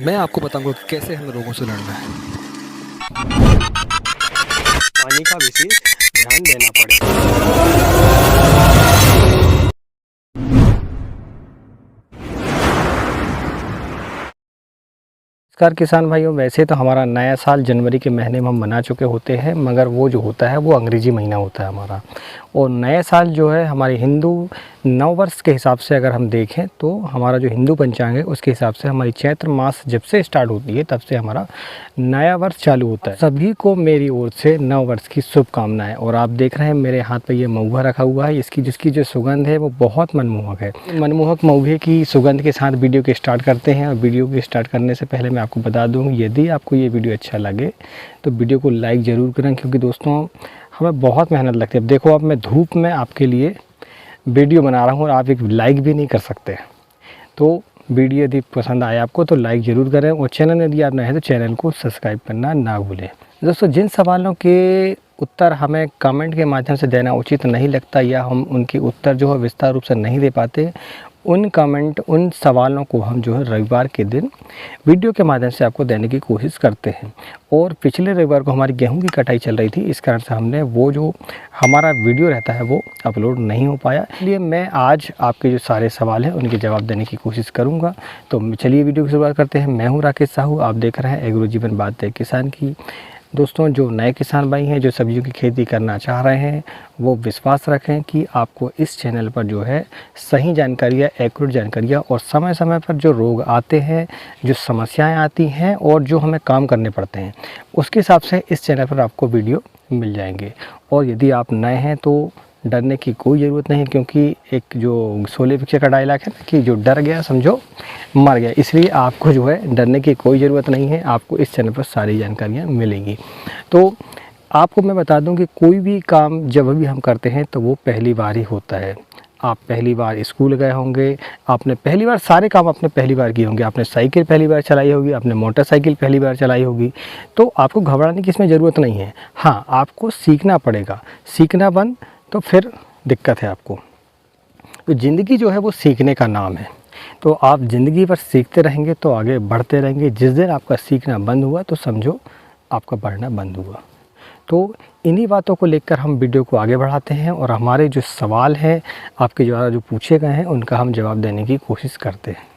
मैं आपको बताऊंगा कि कैसे हमें रोगों से लड़ना है। पानी का विशेष ध्यान देना पड़ेगा। नमस्कार किसान भाइयों, वैसे तो हमारा नया साल जनवरी के महीने में हम मना चुके होते हैं, मगर वो जो होता है वो अंग्रेजी महीना होता है हमारा। और नया साल जो है हमारे हिंदू नव वर्ष के हिसाब से अगर हम देखें तो हमारा जो हिंदू पंचांग है उसके हिसाब से हमारी चैत्र मास जब से स्टार्ट होती है तब से हमारा नया वर्ष चालू होता है। सभी को मेरी ओर से नव वर्ष की शुभकामनाएं। और आप देख रहे हैं मेरे हाथ पे ये महुआ रखा हुआ है, इसकी जिसकी जो सुगंध है वो बहुत मनमोहक है। मनमोहक महुए की सुगंध के साथ वीडियो के स्टार्ट करते हैं। और वीडियो के स्टार्ट करने से पहले मैं आपको बता दूँ, यदि आपको ये वीडियो अच्छा लगे तो वीडियो को लाइक ज़रूर करें, क्योंकि दोस्तों हमें बहुत मेहनत लगती है। अब देखो, अब मैं धूप में आपके लिए वीडियो बना रहा हूँ और आप एक लाइक भी नहीं कर सकते। तो वीडियो यदि पसंद आए आपको तो लाइक ज़रूर करें, और चैनल यदि आप नए हैं तो चैनल को सब्सक्राइब करना ना भूलें। दोस्तों, जिन सवालों के उत्तर हमें कमेंट के माध्यम से देना उचित नहीं लगता या हम उनके उत्तर जो है विस्तार रूप से नहीं दे पाते, उन सवालों को हम जो है रविवार के दिन वीडियो के माध्यम से आपको देने की कोशिश करते हैं। और पिछले रविवार को हमारी गेहूं की कटाई चल रही थी, इस कारण से हमने वो जो हमारा वीडियो रहता है वो अपलोड नहीं हो पाया। इसलिए मैं आज आपके जो सारे सवाल हैं उनके जवाब देने की कोशिश करूंगा। तो चलिए वीडियो की शुरुआत करते हैं। मैं हूं राकेश साहू, आप देख रहे हैं एग्रो जीवन बातें किसान की। दोस्तों, जो नए किसान भाई हैं जो सब्जियों की खेती करना चाह रहे हैं वो विश्वास रखें कि आपको इस चैनल पर जो है सही जानकारियाँ, एक्यूरेट जानकारियाँ और समय समय पर जो रोग आते हैं, जो समस्याएं आती हैं और जो हमें काम करने पड़ते हैं, उसके हिसाब से इस चैनल पर आपको वीडियो मिल जाएंगे। और यदि आप नए हैं तो डरने की कोई ज़रूरत नहीं है, क्योंकि एक जो शोले पिक्चर का डायलॉग है ना कि जो डर गया समझो मर गया, इसलिए आपको जो है डरने की कोई ज़रूरत नहीं है। आपको इस चैनल पर सारी जानकारियाँ मिलेंगी। तो आपको मैं बता दूं कि कोई भी काम जब भी हम करते हैं तो वो पहली बार ही होता है। आप पहली बार स्कूल गए होंगे, आपने पहली बार सारे काम आपने पहली बार किए होंगे, आपने साइकिल पहली बार चलाई होगी, आपने मोटरसाइकिल पहली बार चलाई होगी। तो आपको घबराने की इसमें ज़रूरत नहीं है। हाँ, आपको सीखना पड़ेगा। सीखना बंद तो फिर दिक्कत है आपको। तो ज़िंदगी जो है वो सीखने का नाम है। तो आप ज़िंदगी भर सीखते रहेंगे तो आगे बढ़ते रहेंगे। जिस दिन आपका सीखना बंद हुआ तो समझो आपका बढ़ना बंद हुआ। तो इन्हीं बातों को लेकर हम वीडियो को आगे बढ़ाते हैं और हमारे जो सवाल हैं आपके द्वारा जो पूछे गए हैं उनका हम जवाब देने की कोशिश करते हैं।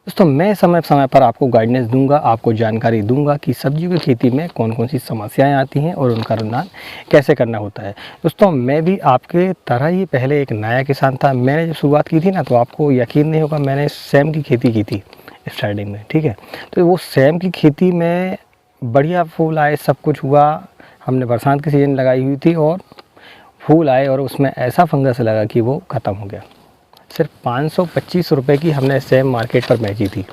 दोस्तों, मैं समय समय पर आपको गाइडेंस दूंगा, आपको जानकारी दूंगा कि सब्जियों की खेती में कौन कौन सी समस्याएं आती हैं और उनका निदान कैसे करना होता है। दोस्तों, मैं भी आपके तरह ही पहले एक नया किसान था। मैंने जब शुरुआत की थी ना तो आपको यकीन नहीं होगा, मैंने सेम की खेती की थी स्टार्टिंग में, ठीक है। तो वो सेम की खेती में बढ़िया फूल आए, सब कुछ हुआ। हमने बरसात की सीज़न लगाई हुई थी और फूल आए और उसमें ऐसा फंगस लगा कि वो ख़त्म हो गया। सिर्फ 525 रुपये की हमने सेम मार्केट पर बेची थी।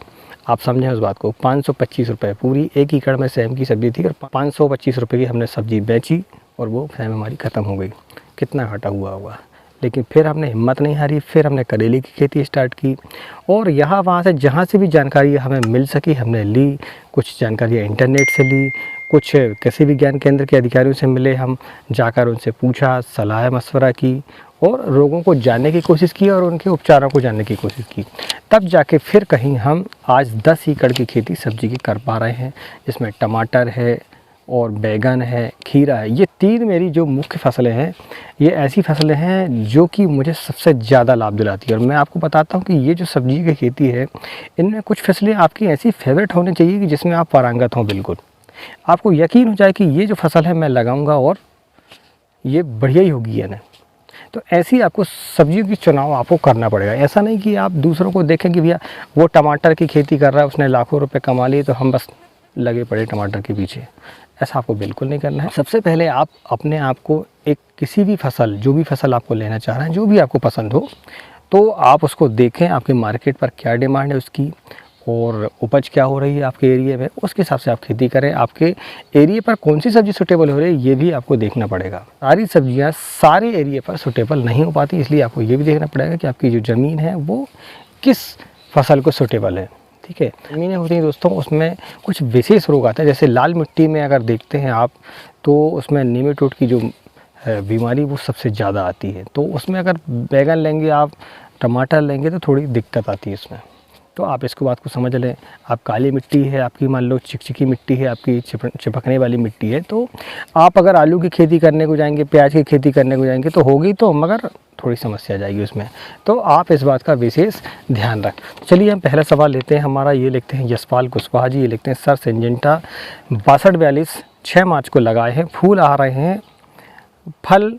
आप समझें उस बात को, 525 रुपये, पूरी 1 एकड़ में सेम की सब्ज़ी थी और 525 रुपये की हमने सब्ज़ी बेची और वो सेम हमारी ख़त्म हो गई। कितना घाटा हुआ होगा। लेकिन फिर हमने हिम्मत नहीं हारी, फिर हमने करेले की खेती स्टार्ट की और यहाँ वहाँ से जहाँ से भी जानकारी हमें मिल सकी हमने ली। कुछ जानकारियाँ इंटरनेट से ली, कुछ कृषि विज्ञान केंद्र के अधिकारियों से मिले, हम जाकर उनसे पूछा, सलाह मशवरा की और रोगों को जानने की कोशिश की और उनके उपचारों को जानने की कोशिश की। तब जाके फिर कहीं हम आज 10 एकड़ की खेती सब्जी की कर पा रहे हैं, जिसमें टमाटर है और बैगन है, खीरा है। ये 3 मेरी जो मुख्य फसलें हैं, ये ऐसी फसलें हैं जो कि मुझे सबसे ज़्यादा लाभ दिलाती है। और मैं आपको बताता हूँ कि ये जो सब्जी की खेती है, इनमें कुछ फसलें आपकी ऐसी फेवरेट होनी चाहिए कि जिसमें आप पारंगत हों। बिल्कुल आपको यकीन हो जाए कि ये जो फसल है मैं लगाऊंगा और ये बढ़िया ही होगी, है ना। तो ऐसी आपको सब्जियों की चुनाव आपको करना पड़ेगा। ऐसा नहीं कि आप दूसरों को देखें कि भैया वो टमाटर की खेती कर रहा है, उसने लाखों रुपए कमा लिए तो हम बस लगे पड़े टमाटर के पीछे। ऐसा आपको बिल्कुल नहीं करना है। सबसे पहले आप अपने आप को एक किसी भी फसल, जो भी फसल आपको लेना चाह रहे हैं, जो भी आपको पसंद हो, तो आप उसको देखें आपके मार्केट पर क्या डिमांड है उसकी और उपज क्या हो रही है आपके एरिया में, उसके हिसाब से आप खेती करें। आपके एरिया पर कौन सी सब्ज़ी सूटेबल हो रही है ये भी आपको देखना पड़ेगा। सारी सब्जियां सारे एरिया पर सूटेबल नहीं हो पाती, इसलिए आपको ये भी देखना पड़ेगा कि आपकी जो ज़मीन है वो किस फसल को सूटेबल है, ठीक है। ज़मीनें होती हैं दोस्तों, उसमें कुछ विशेष रोग आते हैं। जैसे लाल मिट्टी में अगर देखते हैं आप तो उसमें नीमेटोड की जो बीमारी वो सबसे ज़्यादा आती है। तो उसमें अगर बैगन लेंगे आप, टमाटर लेंगे तो थोड़ी दिक्कत आती है उसमें। तो आप इसको बात को समझ लें। आप काली मिट्टी है आपकी, मान लो चिकचिकी मिट्टी है आपकी, चिपकने वाली मिट्टी है, तो आप अगर आलू की खेती करने को जाएंगे, प्याज की खेती करने को जाएंगे तो होगी तो, मगर थोड़ी समस्या आ जाएगी उसमें। तो आप इस बात का विशेष ध्यान रख। चलिए हम पहला सवाल लेते हैं हमारा। ये लिखते हैं यशपाल कुशवाहा जी, ये लिखते हैं सर सिंजेंटा 6242 6 मार्च को लगाए हैं, फूल आ रहे हैं, फल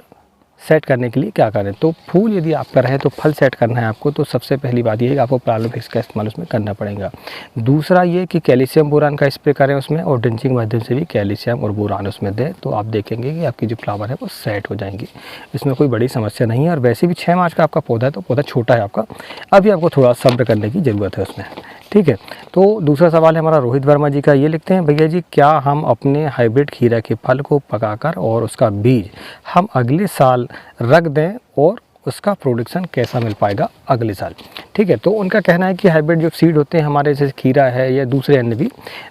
सेट करने के लिए क्या करें? तो फूल यदि आप कर रहे हैं तो फल सेट करना है आपको, तो सबसे पहली बात ये है कि आपको प्रालोफिक्स का इस्तेमाल उसमें करना पड़ेगा। दूसरा ये कि कैल्शियम बोरान का स्प्रे करें उसमें, और ड्रिंचिंग माध्यम से भी कैल्शियम और बोरान उसमें दें, तो आप देखेंगे कि आपकी जो फ्लावर है वो सेट हो जाएंगी। इसमें कोई बड़ी समस्या नहीं है। और वैसे भी 6 मार्च का आपका पौधा है तो पौधा छोटा है आपका, अभी आपको थोड़ा सब्र करने की ज़रूरत है उसमें, ठीक है। तो दूसरा सवाल है हमारा रोहित वर्मा जी का। ये लिखते हैं भैया जी, क्या हम अपने हाइब्रिड खीरा के फल को पकाकर और उसका बीज हम अगले साल रख दें और उसका प्रोडक्शन कैसा मिल पाएगा अगले साल? ठीक है, तो उनका कहना है कि हाइब्रिड जो सीड होते हैं हमारे, जैसे खीरा है या दूसरे अन्य भी,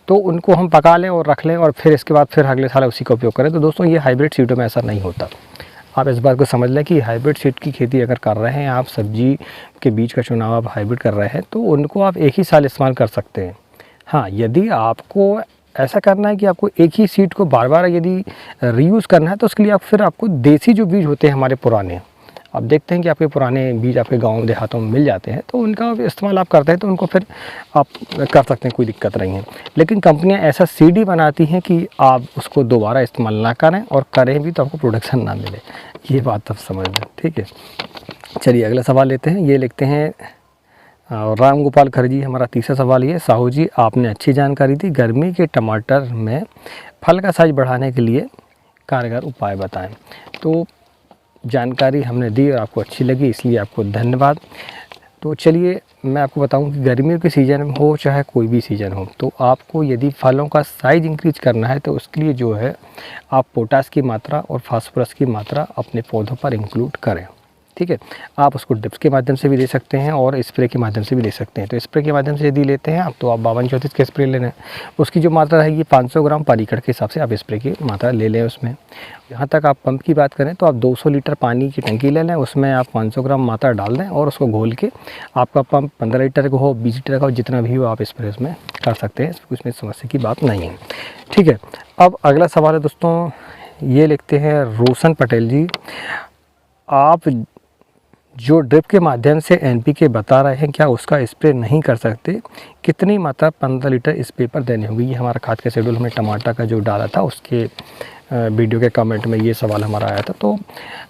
तो उनको हम पका लें और रख लें और फिर इसके बाद फिर अगले साल उसी का उपयोग करें। तो दोस्तों ये हाइब्रिड सीडों में ऐसा नहीं होता। आप इस बात को समझ लें कि हाइब्रिड सीड की खेती अगर कर रहे हैं आप, सब्जी के बीज का चुनाव आप हाइब्रिड कर रहे हैं, तो उनको आप एक ही साल इस्तेमाल कर सकते हैं। हाँ, यदि आपको ऐसा करना है कि आपको एक ही सीड को बार बार यदि रीयूज़ करना है, तो उसके लिए आप फिर आपको देसी जो बीज होते हैं हमारे पुराने, आप देखते हैं कि आपके पुराने बीज आपके गाँव देहातों में मिल जाते हैं, तो उनका इस्तेमाल आप करते हैं, तो उनको फिर आप कर सकते हैं, कोई दिक्कत नहीं है। लेकिन कंपनियां ऐसा सीड ही बनाती हैं कि आप उसको दोबारा इस्तेमाल ना करें, और करें भी तो आपको प्रोडक्शन ना मिले। ये बात आप समझ लें, ठीक है। चलिए अगला सवाल लेते हैं। ये लिखते हैं राम गोपाल खरजी, हमारा तीसरा सवाल ये, साहू जी आपने अच्छी जानकारी दी, गर्मी के टमाटर में फल का साइज बढ़ाने के लिए कारगर उपाय बताएं। तो जानकारी हमने दी और आपको अच्छी लगी, इसलिए आपको धन्यवाद। तो चलिए मैं आपको बताऊं कि गर्मियों के सीज़न में हो चाहे कोई भी सीज़न हो, तो आपको यदि फलों का साइज़ इंक्रीज करना है तो उसके लिए जो है आप पोटास की मात्रा और फास्फोरस की मात्रा अपने पौधों पर इंक्लूड करें, ठीक है। आप उसको डिप्स के माध्यम से भी दे सकते हैं और स्प्रे के माध्यम से भी दे सकते हैं। तो स्प्रे के माध्यम से यदि लेते हैं आप, तो आप 5234 के स्प्रे लेना है, उसकी जो मात्रा रहेगी 500 ग्राम पर एकड़ के हिसाब से आप स्प्रे की मात्रा ले लें उसमें। यहाँ तक आप पंप की बात करें तो आप 200 लीटर पानी की टंकी ले लें, उसमें आप 500 ग्राम मात्रा डाल दें और उसको घोल के आपका पंप 15 लीटर का हो, 20 लीटर का हो, जितना भी हो आप स्प्रे उसमें कर सकते हैं, उसमें समस्या की बात नहीं है, ठीक है। अब अगला सवाल है दोस्तों, ये लिखते हैं रोशन पटेल जी, आप जो ड्रिप के माध्यम से NPK बता रहे हैं क्या उसका स्प्रे नहीं कर सकते? कितनी मात्रा 15 लीटर स्प्रे पर देनी होगी? ये हमारा खाद का शेड्यूल हमने टमाटर का जो डाला था उसके वीडियो के कमेंट में ये सवाल हमारा आया था। तो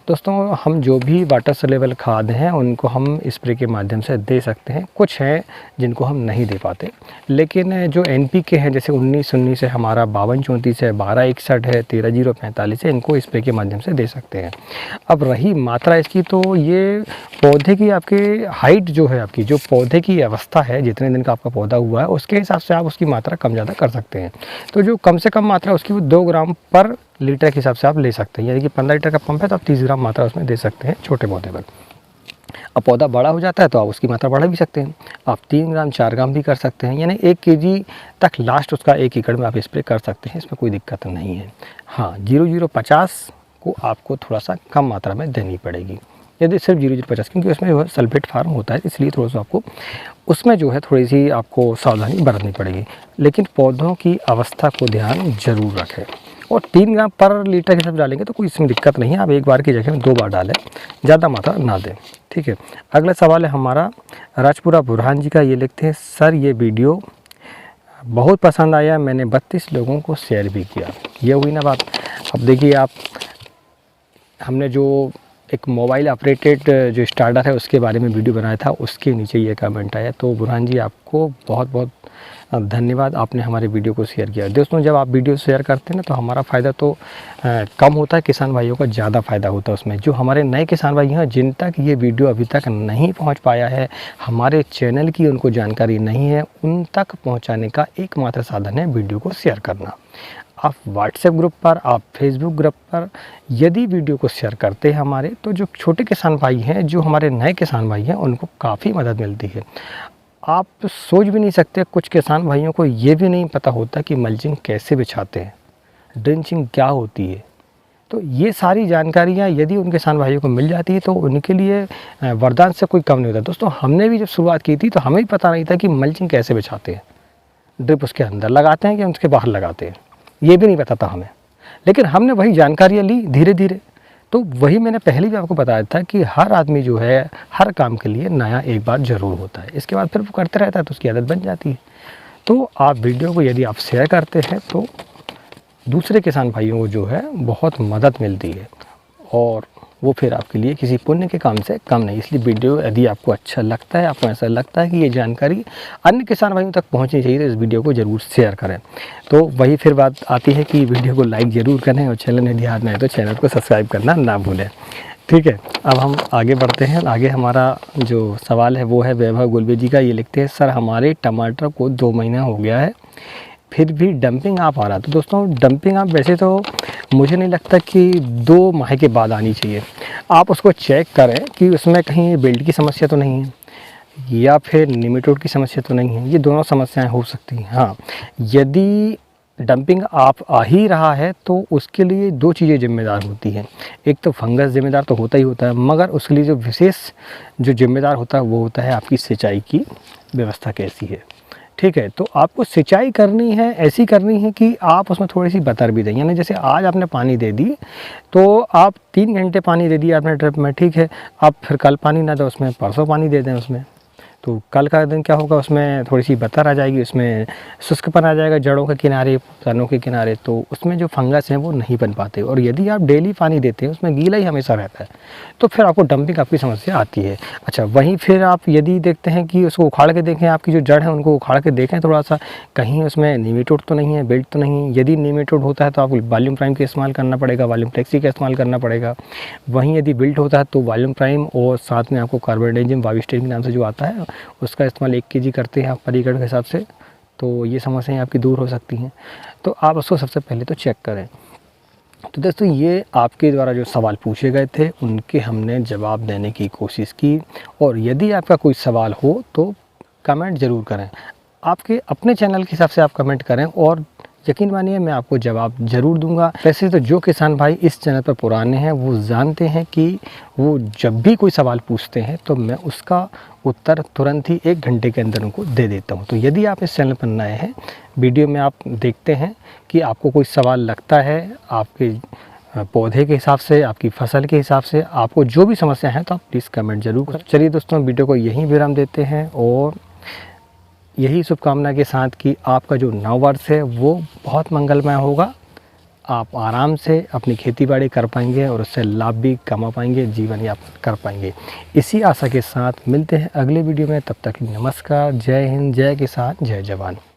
दोस्तों हम जो भी वाटर सोल्यूबल खाद हैं उनको हम स्प्रे के माध्यम से दे सकते हैं, कुछ हैं जिनको हम नहीं दे पाते, लेकिन जो NPK हैं जैसे 1919 है हमारा, 5234 है, 1261 है, 13045 है, इनको स्प्रे के माध्यम से दे सकते हैं। अब रही मात्रा इसकी, तो ये पौधे की आपकी हाइट जो है, आपकी जो पौधे की अवस्था है, जितने दिन का आपका पौधा हुआ है उसके हिसाब से आप उसकी मात्रा कम ज़्यादा कर सकते हैं। तो जो कम से कम मात्रा उसकी वो 2 ग्राम पर लीटर के हिसाब से आप ले सकते हैं, यानी कि 15 लीटर का पंप है तो आप 30 ग्राम मात्रा उसमें दे सकते हैं छोटे पौधे पर। अब पौधा बड़ा हो जाता है तो आप उसकी मात्रा बढ़ा भी सकते हैं, आप 3 ग्राम 4 ग्राम भी कर सकते हैं, यानी 1 kg तक लास्ट उसका 1 एकड़ में आप स्प्रे कर सकते हैं, इसमें कोई दिक्कत नहीं है। हाँ, 0050 को आपको थोड़ा सा कम मात्रा में देनी पड़ेगी, यदि सिर्फ 0050, क्योंकि उसमें जो है सल्फेट फार्म होता है, इसलिए थोड़ा सा आपको उसमें जो है थोड़ी सी आपको सावधानी बरतनी पड़ेगी। लेकिन पौधों की अवस्था को ध्यान जरूर रखें, और 3 ग्राम पर लीटर के हिसाब से डालेंगे तो कोई इसमें दिक्कत नहीं है, आप एक बार की जगह में 2 बार डालें, ज़्यादा मात्रा ना दें, ठीक है। अगला सवाल है हमारा राजपुरा बुरहान जी का, ये लिखते हैं सर ये वीडियो बहुत पसंद आया, मैंने 32 लोगों को शेयर भी किया। ये हुई ना बात। अब देखिए आप, हमने जो एक मोबाइल ऑपरेटेड जो स्टार्टर है उसके बारे में वीडियो बनाया था, उसके नीचे ये कमेंट आया। तो बुरहान जी आपको बहुत बहुत धन्यवाद, आपने हमारे वीडियो को शेयर किया। दोस्तों जब आप वीडियो शेयर करते हैं ना तो हमारा फ़ायदा तो कम होता है, किसान भाइयों का ज़्यादा फ़ायदा होता है उसमें। जो हमारे नए किसान भाई हैं जिन तक ये वीडियो अभी तक नहीं पहुंच पाया है, हमारे चैनल की उनको जानकारी नहीं है, उन तक पहुंचाने का एकमात्र साधन है वीडियो को शेयर करना। आप व्हाट्सएप ग्रुप पर, आप फेसबुक ग्रुप पर यदि वीडियो को शेयर करते हैं हमारे, तो जो छोटे किसान भाई हैं, जो हमारे नए किसान भाई हैं, उनको काफ़ी मदद मिलती है। आप सोच भी नहीं सकते, कुछ किसान भाइयों को ये भी नहीं पता होता कि मल्चिंग कैसे बिछाते हैं, ड्रेंचिंग क्या होती है, तो ये सारी जानकारियाँ यदि उन किसान भाइयों को मिल जाती है तो उनके लिए वरदान से कोई कम नहीं होता। दोस्तों हमने भी जब शुरुआत की थी तो हमें भी पता नहीं था कि मल्चिंग कैसे बिछाते हैं, ड्रिप उसके अंदर लगाते हैं कि उसके बाहर लगाते हैं, ये भी नहीं पता था हमें। लेकिन हमने वही जानकारियाँ ली धीरे धीरे। तो वही मैंने पहले भी आपको बताया था कि हर आदमी जो है हर काम के लिए नया एक बार ज़रूर होता है, इसके बाद फिर वो करते रहता है तो उसकी आदत बन जाती है। तो आप वीडियो को यदि आप शेयर करते हैं तो दूसरे किसान भाइयों को जो है बहुत मदद मिलती है और वो फिर आपके लिए किसी पुण्य के काम से कम नहीं। इसलिए वीडियो यदि आपको अच्छा लगता है, आपको ऐसा लगता है कि ये जानकारी अन्य किसान भाइयों तक पहुंचनी चाहिए, तो इस वीडियो को ज़रूर शेयर करें। तो वही फिर बात आती है कि वीडियो को लाइक ज़रूर करें और चैनल यदि याद नहीं है तो चैनल को सब्सक्राइब करना ना भूलें। ठीक है, अब हम आगे बढ़ते हैं। आगे हमारा जो सवाल है वो है वैभव गुलबे जी का। ये लिखते हैं, सर हमारे टमाटर को 2 महीना हो गया है फिर भी डंपिंग आप आ रहा। तो दोस्तों डंपिंग आप वैसे तो मुझे नहीं लगता कि 2 माह के बाद आनी चाहिए। आप उसको चेक करें कि उसमें कहीं बेल्ट की समस्या तो नहीं है या फिर निमेटोड की समस्या तो नहीं है। ये दोनों समस्याएं हो सकती हैं। हाँ, यदि डंपिंग आप आ ही रहा है तो उसके लिए 2 चीज़ें जिम्मेदार होती हैं। एक तो फंगस जिम्मेदार तो होता ही होता है, मगर उसके लिए जो विशेष जो जिम्मेदार होता है वो होता है आपकी सिंचाई की व्यवस्था कैसी है। ठीक है, तो आपको सिंचाई करनी है, ऐसी करनी है कि आप उसमें थोड़ी सी बतर भी दें। यानी जैसे आज आपने पानी दे दी तो आप 3 घंटे पानी दे दिया आपने ड्रिप में, ठीक है, आप फिर कल पानी ना दें उसमें, परसों पानी दे दें उसमें, तो कल का दिन क्या होगा, उसमें थोड़ी सी बतर आ जाएगी, उसमें शुष्कपन आ जाएगा जड़ों के किनारे, तनों के किनारे, तो उसमें जो फंगस हैं वो नहीं बन पाते। और यदि आप डेली पानी देते हैं उसमें गीला ही हमेशा रहता है तो फिर आपको डंपिंग आपकी समस्या आती है। अच्छा, वहीं फिर आप यदि देखते हैं कि उसको उखाड़ के देखें, आपकी जो जड़ है उनको उखाड़ के देखें थोड़ा सा, कहीं उसमें निमेटोड तो नहीं है, बेल्ट तो नहीं है। यदि निमेटोड होता है तो आपको वॉल्यूम प्राइम का इस्तेमाल करना पड़ेगा, वॉल्यूम फ्लेक्सी का इस्तेमाल करना पड़ेगा। वहीं यदि बेल्ट होता है तो वॉल्यूम प्राइम और साथ में आपको कार्बोडाइजिम वाविस्टेन के नाम से जो आता है उसका इस्तेमाल 1 kg करते हैं आप पर एकड़ के हिसाब से, तो ये समस्याएं आपकी दूर हो सकती हैं। तो आप उसको सबसे पहले तो चेक करें। तो दोस्तों ये आपके द्वारा जो सवाल पूछे गए थे उनके हमने जवाब देने की कोशिश की, और यदि आपका कोई सवाल हो तो कमेंट ज़रूर करें। आपके अपने चैनल के हिसाब से आप कमेंट करें और यकीन मानिए मैं आपको जवाब ज़रूर दूंगा। वैसे तो जो किसान भाई इस चैनल पर पुराने हैं वो जानते हैं कि वो जब भी कोई सवाल पूछते हैं तो मैं उसका उत्तर तुरंत ही 1 घंटे के अंदर उनको दे देता हूं। तो यदि आप इस चैनल पर नए हैं, वीडियो में आप देखते हैं कि आपको कोई सवाल लगता है आपके पौधे के हिसाब से, आपकी फसल के हिसाब से, आपको जो भी समस्या है तो आप प्लीज़ कमेंट ज़रूर करें। चलिए दोस्तों, वीडियो को यहीं विराम देते हैं और यही शुभकामना के साथ कि आपका जो नव वर्ष है वो बहुत मंगलमय होगा। आप आराम से अपनी खेती बाड़ी कर पाएंगे और उससे लाभ भी कमा पाएंगे, जीवन यापन कर पाएंगे। इसी आशा के साथ मिलते हैं अगले वीडियो में। तब तक नमस्कार, जय हिंद, जय किसान, जय जवान।